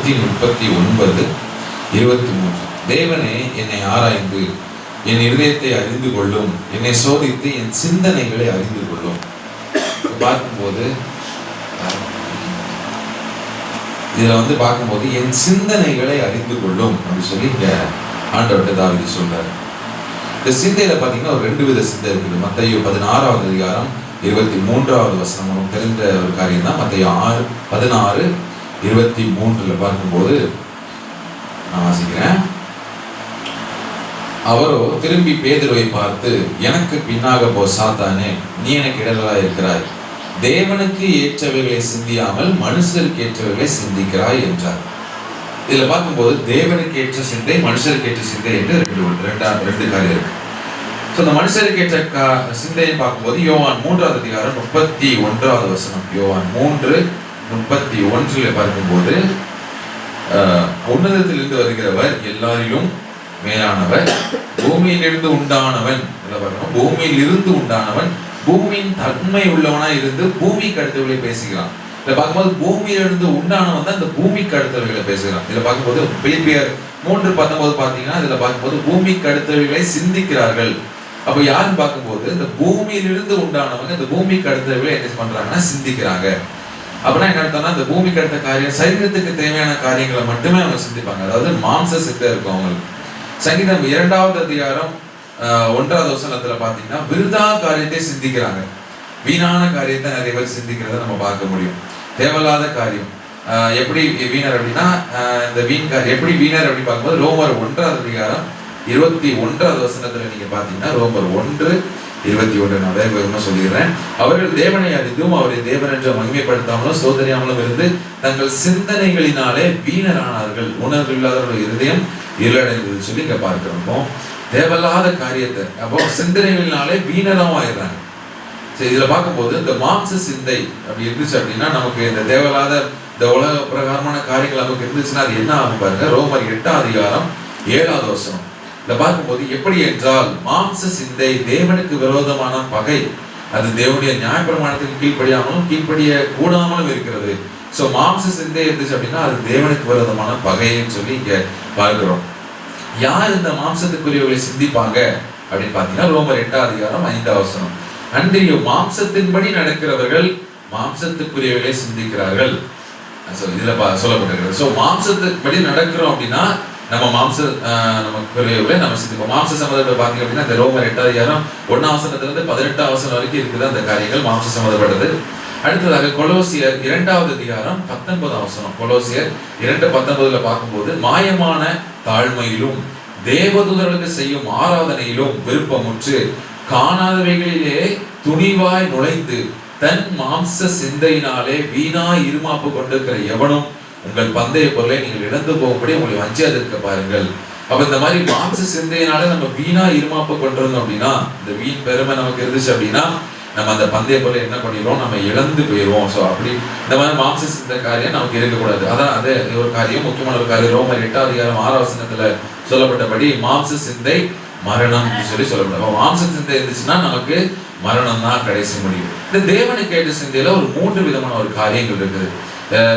139:23. தேவனே என்னை ஆராய்ந்து என் இருதயத்தை அறிந்து கொள்ளும், என்னை சோதித்து என் சிந்தனைகளை அறிந்து கொள்ளும். பார்க்கும்போது இதுல பார்க்கும்போது என் சிந்தனைகளை அறிந்து கொள்ளும் அப்படின்னு சொல்லி ஆண்டவர்கிட்ட தாவீது சொல்றாரு. இந்த சிந்தையில பாத்தீங்கன்னா ஒரு 2 வித சிந்தை இருக்குது. மத்தேயு 16வது அதிகாரம் 23வது வசனம் நமக்கு தெரிந்த ஒரு காரியம் தான். மத்தேயு 16:23 பார்க்கும்போது நான் வாசிக்கிறேன். அவரோ திரும்பி பேதுருவை பார்த்து, எனக்கு பின்னாக போ சாத்தானே, நீ எனக்கு இடரலாய் இருக்கிறாய். தேவனுக்கு ஏற்றவைகளை சிந்தியாமல் மனுஷருக்கு ஏற்றவைகளை சிந்திக்கிறாய் என்றார். இதுல பார்க்கும்போது தேவனுக்கு ஏற்ற சிந்தை, மனுஷருக்கு ஏற்ற சிந்தை என்று ரெண்டு காரியம் இருக்கு. இந்த மனுஷருக்கு ஏற்ற சிந்தையை பார்க்கும்போது யோவான் 3வது அதிகாரம் 31வது வசனம், யோவான் 3:31 பார்க்கும்போது, உன்னதத்திலிருந்து வருகிறவர் எல்லாரிலும் மேலானவர், பூமியிலிருந்து உண்டானவன், பூமியில் இருந்து உண்டானவன், பூமியின் தன்மை உள்ளவனா இருந்து பூமிக்கு அடுத்தவர்களை பேசுகிறான். இதை பார்க்கும்போது பூமியிலிருந்து உண்டானவன் தான் இந்த பூமிக்கு அடுத்தவர்களை பேசுகிறான். இதில் பார்க்கும்போது பிலிப்பியர் 3:19 பார்த்தீங்கன்னா இதுல பார்க்கும்போது பூமிக்கு அடுத்தவர்களை சிந்திக்கிறார்கள். அப்ப யாருன்னு பார்க்கும்போது இந்த பூமியிலிருந்து உண்டானவங்க இந்த பூமிக்கு அடுத்தவர்களை என்ன பண்றாங்கன்னா சிந்திக்கிறாங்க. அப்படின்னா என்ன அர்த்தம்னா, இந்த பூமிக்கு அடுத்த காரியம், சரீரத்துக்கு தேவையான காரியங்களை மட்டுமே அவங்க சிந்திப்பாங்க. அதாவது மாம்ச சித்தை இருக்கும் அவங்களுக்கு. சங்கீதம் 2வது அதிகாரம் 1வது வசனத்துல பாத்தீங்கன்னா விருதா காரியத்தை சிந்திக்கிறாங்க. வீணான காரியத்தை நிறைய பேர் சிந்திக்கிறத நம்ம பார்க்க முடியும். தேவையில்லாத காரியம் எப்படி வீணர் அப்படின்னா, இந்த எப்படி வீணர் அப்படி பார்க்கும்போது ரோமர் 1வது அதிகாரம் 21வது வசனத்துல நீங்க பாத்தீங்கன்னா, ரோமர் 1:21 நான் வேகமா சொல்லிடுறேன். அவர்கள் தேவனை அறிந்தும் அவரை தேவன் என்று மகிமைப்படுத்தாமலும் சோதனையாமலும் இருந்து தங்கள் சிந்தனைகளினாலே வீணரானார்கள், உணர்வு இல்லாதவர்கள் இருதயம் இருளடைந்தது சொல்லி இங்க பார்க்கிறோம். தேவையில்லாத காரியத்தை அப்போ சிந்தனைகளினாலே வீணராம ஆயிடுறாங்க. சரி, இதுல பார்க்கும்போது இந்த மாம்ச சிந்தை அப்படி இருந்துச்சு அப்படின்னா, நமக்கு இந்த தேவையில்லாத இந்த உலக பிரகாரமான காரியங்கள் நமக்கு இருந்துச்சுன்னா அது என்ன ஆகும் பாருங்க. ரோமர் 8வது அதிகாரம் 7வது வசனம் இதை பார்க்கும்போது, எப்படி என்றால் மாம்ச சிந்தை தேவனுக்கு விரோதமான பகை, அது தேவனுடைய நியாயப்பிரமாணத்துக்கு கீழ்ப்படியாமலும் கீழ்ப்படிய கூடாமலும் இருக்கிறது. சோ மாம்ச சிந்தை இருந்துச்சு அப்படின்னா அது தேவனுக்கு விரோதமான பகைன்னு சொல்லி இங்க பார்க்கிறோம். யார் இந்த மாம்சத்துக்குரியவர்களை சிந்திப்பாங்க அப்படின்னு பாத்தீங்கன்னா, ரோமர் 8வது அதிகாரம் 5வது வசனம், அன்றைய மாம்சத்தின்படி நடக்கிறவர்கள் மாம்சத்துக்குரியவர்களை சிந்திக்கிறார்கள் இதுல சொல்லப்பட்டிருக்கிறது. சோ மாம்சத்துப்படி நடக்கிறோம் அப்படின்னா நம்ம நமக்குரியவர்களை நம்ம சிந்திப்போம். மாம்ச சம்மந்தப்பட்ட பாத்தீங்க அப்படின்னா இந்த ரோமர் 8வது அதிகாரம் 1வது வசனத்துல இருந்து 18வது வசனம் வரைக்கும் இருக்குது அந்த காரியங்கள் மாம்ச சம்மந்தப்பட்டது. அடுத்ததாக கொலோசியர் 2வது அதிகாரம் 19வது வசனம், கொலோசியர் 2:19 பார்க்கும்போது, மாயமான தாழ்மையிலும் தேவதூதர்களுக்கு செய்யும் ஆராதனையிலும் விருப்பமுற்று காணாதவைகளிலே துணிவாய் நுழைந்து தன் மாம்ச சிந்தையினாலே வீணாய் இருமாப்பு கொண்டிருக்கிற எவனும் உங்கள் பந்தய பொருளை நீங்கள் இழந்து போகும்படி உங்களை வஞ்சியாதிருக்க பாருங்கள். அப்ப இந்த மாதிரி மாம்ச சிந்தையினால நம்ம வீணா இருமாப்பு கொண்டிருந்தோம் அப்படின்னா, இந்த வீண் பெருமை நமக்கு இருந்துச்சு அப்படின்னா நம்ம அந்த பந்தய பொருளை என்ன பண்ணிடுவோம், நம்ம இழந்து போயிடுவோம். ஸோ அப்படி இந்த மாதிரி மாம்ச சிந்த காரியம் நமக்கு இருக்கக்கூடாது. அதான் அது ஒரு காரியம், முக்கியமான ஒரு காரியம். ரோமர் 8வது அதிகாரம் 6வது வசனத்துல சொல்லப்பட்டபடி மாம்ச சிந்தை மரணம் சொல்லி சொல்லப்படும். மாம்ச சிந்தை இருந்துச்சுன்னா நமக்கு மரணம் தான் கடைசி முடிவு. இந்த தேவனுக்கு ஏற்ற சிந்தையில ஒரு 3 விதமான ஒரு காரியங்கள் இருக்குது.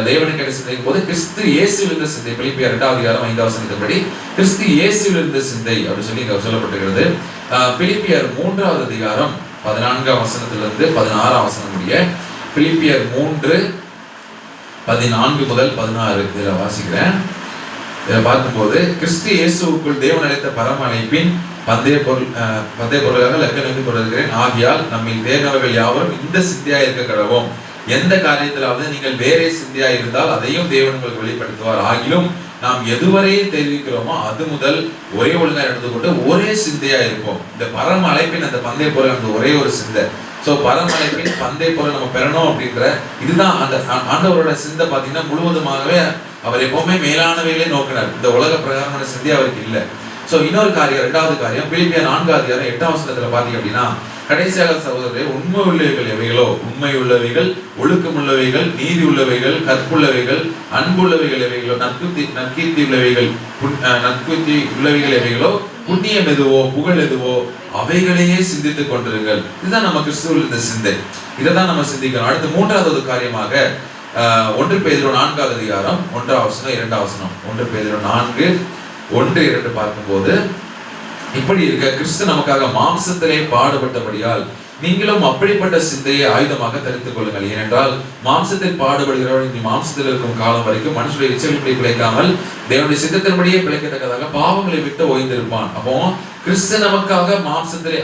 தேவனுக்கு ஏற்ற சிந்தைக்கும் போது கிறிஸ்து இயேசுவில் இருந்த சிந்தை, பிலிப்பியர் 2வது அதிகாரம் 5வது வசனத்தின்படி கிறிஸ்து இயேசுவில் இருந்த சிந்தை அப்படின்னு சொல்லி இங்க சொல்லப்பட்டிருக்கிறது. பிலிப்பியர் 3வது அதிகாரம் 14ஆம் வசனத்திலிருந்து 16ஆம் வசனம் முடிய, பிலிப்பியர் 3:14 முதல் 16 இதுல வாசிக்கிறேன். இதை பார்க்கும்போது, கிறிஸ்து இயேசுவுக்குள் தேவன் அழைத்த பரம அழைப்பின் பந்தய பொருளாக லக்கணம் தொடர்கிறேன். ஆகியால் நம்மில் தேர்ந்தவர்கள் யாவரும் இந்த சிந்தையா இருக்க கடவோம். எந்த காரியத்திலாவது நீங்கள் வேறே சிந்தையா இருந்தால் அதையும் தேவன் உங்களுக்கு வெளிப்படுத்துவார். ஆகிலும் நாம் எதுவரையில் தெரிவிக்கிறோமோ அது முதல் ஒரே ஒழுங்கா நடந்து கொண்டு ஒரே சிந்தையா இருப்போம். இந்த பரம அழைப்பின் அந்த பந்தய பொருள் அந்த ஒரே ஒரு சிந்தை. சோ பரம அழைப்பின் பந்தய பொருள் நம்ம பெறணும் அப்படின்ற இதுதான் அந்த ஆண்டவரோட சிந்தை. பாத்தீங்கன்னா முழுவதுமாகவே அவர் எப்பவுமே மேலானவைகளே நோக்கினார். இந்த உலக பிரகாரமான சிந்தை அவருக்கு இல்லை. சோ இன்னொரு காரியம், 2வது காரியம், பிலிப்பியர் 4வது அதிகாரம் 8வது வசனத்துல பாத்தீங்க அப்படின்னா, கடைசியாக சகோதரரே, உண்மை உள்ளவைகள் எவைகளோ, உண்மை உள்ளவைகள், ஒழுக்கம் உள்ளவைகள், நீதி உள்ளவைகள், கற்புள்ளவைகள், அன்புள்ளவைகள் எவைகளோ, நற்கீர்த்தி உள்ளவைகள், நற்கீர்த்தி உள்ளவைகள் எவைகளோ, புண்ணியம் எதுவோ, புகழ் எதுவோ, அவைகளையே சிந்தித்துக் கொண்டிருங்கள். இதுதான் நம்ம கிறிஸ்துவில் இந்த சிந்தை. இதைதான் நம்ம சிந்திக்கணும். அடுத்து 3வது காரியமாக 1 பேதுரு 4வது அதிகாரம் 1ஆம் வசனம் 2ஆம் வசனம். 1 பேதுரு 4 1 2 பார்க்கும்போது, இப்படி இருக்க கிறிஸ்து நமக்காக மாம்சத்திலே பாடுபட்டபடியால் நீங்களும் அப்படிப்பட்ட சிந்தையை ஆயுதமாக தரித்துக் கொள்ளுங்கள். ஏனென்றால் மாம்சத்தில் பாடுபடுகிறவர்கள் நீ மாம்சத்தில் இருக்கும் காலம் வரைக்கும் மனுஷனுடைய இச்சைகளை பிழைக்காமல் தேவனுடைய சித்தத்தின்படியே பிழைக்கத்தக்கதாக பாவங்களை விட்டு ஓய்ந்திருப்பான். அப்போ கிறிஸ்து நமக்காக மாம்சத்திலே,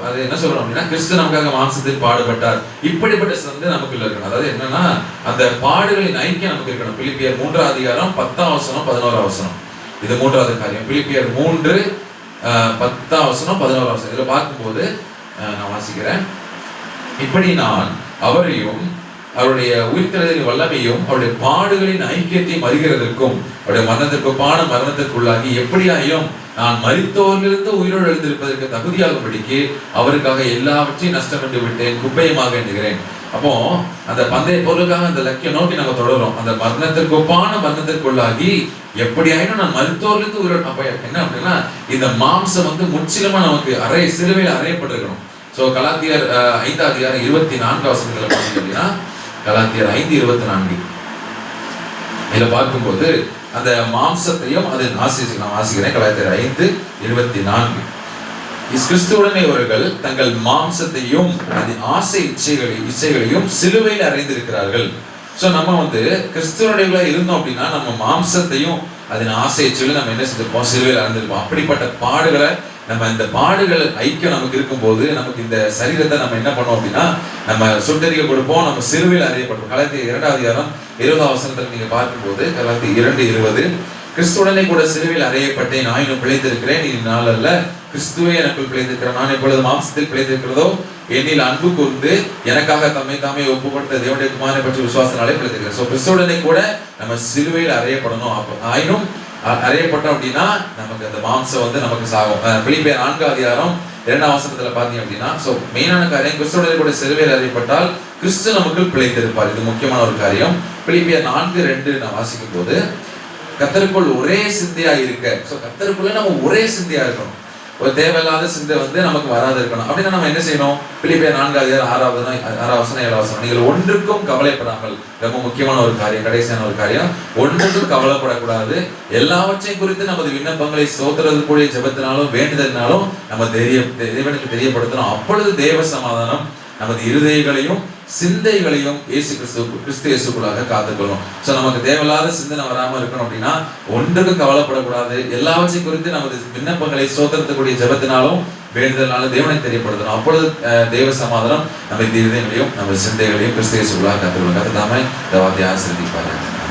அது என்ன சொல்றோம் அப்படின்னா, கிறிஸ்து நமக்காக மாம்சத்தில் பாடுபட்டார். இப்படிப்பட்ட சிந்தை நமக்குள்ள இருக்கணும். அதாவது என்னன்னா, அந்த பாடுகளின் ஐக்கியம் நமக்கு இருக்கணும். பிலிப்பியர் 3ஆம் அதிகாரம் 10ஆம் வசனம் 11ஆம் வசனம். இது 3வது காரியம். பிலிப்பியர் 3 10ஆம் வசனம் 11ஆம் வசனம். இதுல பார்க்கும்போது நான் வாசிக்கிறேன். இப்படி நான் அவரையும் அவருடைய உயிர்த்தெழுதலின் வல்லமையும் அவருடைய பாடுகளின் ஐக்கியத்தையும் அறிகிறதற்கும் அவருடைய மரணத்திற்கொப்பான மரணத்திற்குள்ளாகி எப்படியாயும் நான் மரித்தோரிலிருந்து உயிரோடு எழுந்திருப்பதற்கு தகுதியாகும்படிக்கு அவருக்காக எல்லாவற்றையும் நஷ்டம் என்று விட்டேன், குப்பையமாக எண்ணுகிறேன். அப்போ அந்த பந்தய பொருளுக்காக அந்த லட்சியம் நோக்கி நம்ம தொடரும். அந்த மரணத்திற்கொப்பான மரணத்திற்குள்ளாகி எப்படியாயினும் நான் மருத்துவர்களுக்கு உயிரோடு. அப்ப என்ன அப்படின்னா, இந்த மாம்சம் வந்து முற்றிலுமா நமக்கு சிலுவையில் அறையப்பட்டிருக்கணும். சோ கலாத்தியர் 5ஆம் அதிகாரம் 24ஆம் வசனத்துல பார்த்தீங்க அப்படின்னா, கலாத்தியர் 5:24 இதுல பார்க்கும்போது அந்த மாம்சத்தையும் அதை நான் வாசிக்கிறேன். கலாத்தியர் 5:24 கிறிஸ்துவுடனே இவர்கள் தங்கள் மாம்சத்தையும் அதன் ஆசை இச்சைகளையும் சிலுவையில் அறைந்திருக்கிறார்கள். சோ நம்ம வந்து கிறிஸ்துவனுடையவர்களா இருந்தோம் அப்படின்னா, நம்ம மாம்சத்தையும் அதன் ஆசை இச்சைகளையும் நம்ம என்ன செஞ்சிருப்போம், சிலுவையில் அறைந்திருப்போம். அப்படிப்பட்ட பாடுகளை நம்ம இந்த பாடுகள் ஐக்கியம் நமக்கு இருக்கும்போது நமக்கு இந்த சரீரத்தை நம்ம என்ன பண்ணோம் அப்படின்னா, நம்ம சுட்டரிக்க கொடுப்போம், நம்ம சிலுவையில் அறியப்படுவோம். கலாத்தியர் 2ஆம் அதிகாரம் 20ஆம் வசனத்தில் நீங்க பார்க்கும்போது, கலாத்தியர் 2:20 கிறிஸ்துவுடனே கூட சிலுவையில் அறையப்பட்டேன், நான் இன்னும் பிழைத்திருக்கிறேன், இது நாள் அல்ல, கிறிஸ்துவே எனக்குள் பிழைத்திருக்கிறேன். நான் எப்பொழுது மாம்சத்தில் பிழைத்திருக்கிறதோ என்னில் அன்பு கூர்ந்து எனக்காக தம்மை தாமே ஒப்பு கொடுத்த தேவனுடைய குமாரனை பற்றி விசுவாசனாலே பிழைத்திருக்கிறேன். சோ கிறிஸ்துவுடனே கூட நம்ம சிலுவையில் அறையப்படணும். அப்ப ஆயினும் அறையப்பட்டோம் அப்படின்னா நமக்கு அந்த மாம்சம் வந்து நமக்கு சாகும். பிலிப்பியர் 4ஆம் அதிகாரம் 2ஆம் வசனத்துல பாத்தீங்க அப்படின்னா, சோ மெயினான காரியம், கிறிஸ்துவுடனே கூட சிலுவையில் அறையப்பட்டால் கிறிஸ்து நமக்குள் பிழைத்திருப்பார். இது முக்கியமான ஒரு காரியம். பிலிப்பியர் 4:2 நான் வாசிக்கும் போது, கர்த்தருக்குள் ஒரே சிந்தையா இருக்க. சோ கர்த்தருக்குள்ள நம்ம ஒரே சிந்தையா இருக்கணும். ஒரு தேவையில்லாத சிந்தை வந்து நமக்கு வராது இருக்கணும். அப்படின்னா நம்ம என்ன செய்யணும்? பிலிப்பியர் 4ஆம் அதிகாரம் 6ஆம் வசனம் 7ஆம் வசனம், நீங்கள் ஒன்றுக்கும் கவலைப்படாமல், ரொம்ப முக்கியமான ஒரு காரியம், கடைசியான ஒரு காரியம், ஒன்றுக்கும் கவலைப்படக்கூடாது, எல்லாவற்றையும் குறித்து நமது விண்ணப்பங்களை ஸ்தோத்திரத்துக்குரிய ஜெபத்தினாலும் வேண்டுதலினாலும் நம்ம தேவனுக்கு தெரியப்படுத்தணும். அப்பொழுது தேவ சமாதானம் நமது இருதயங்களையும் சிந்தைகளையும் கிறிஸ்து இயேசுக்குள்ளாக காத்துக்கொள்ளும். சோ நமக்கு தேவையில்லாத சிந்தனை வராம இருக்கணும் அப்படின்னா, ஒன்றுக்கும் கவலைப்படக்கூடாது, எல்லாவற்றையும் குறித்து நமது விண்ணப்பங்களை ஸ்தோத்திரத்துக்குரிய ஜெபத்தினாலும் வேண்டுதலாலும் தேவனை தெரியப்படுத்தணும். அப்பொழுது தேவ சமாதானம் நம்ம இருதயங்களையும் நம்ம சிந்தைகளையும் கிறிஸ்து இயேசுக்குள்ளாக காத்துக்கொள்ளும். கர்த்தர் தாமே இந்த வார்த்தையை ஆசீர்வதிப்பார்.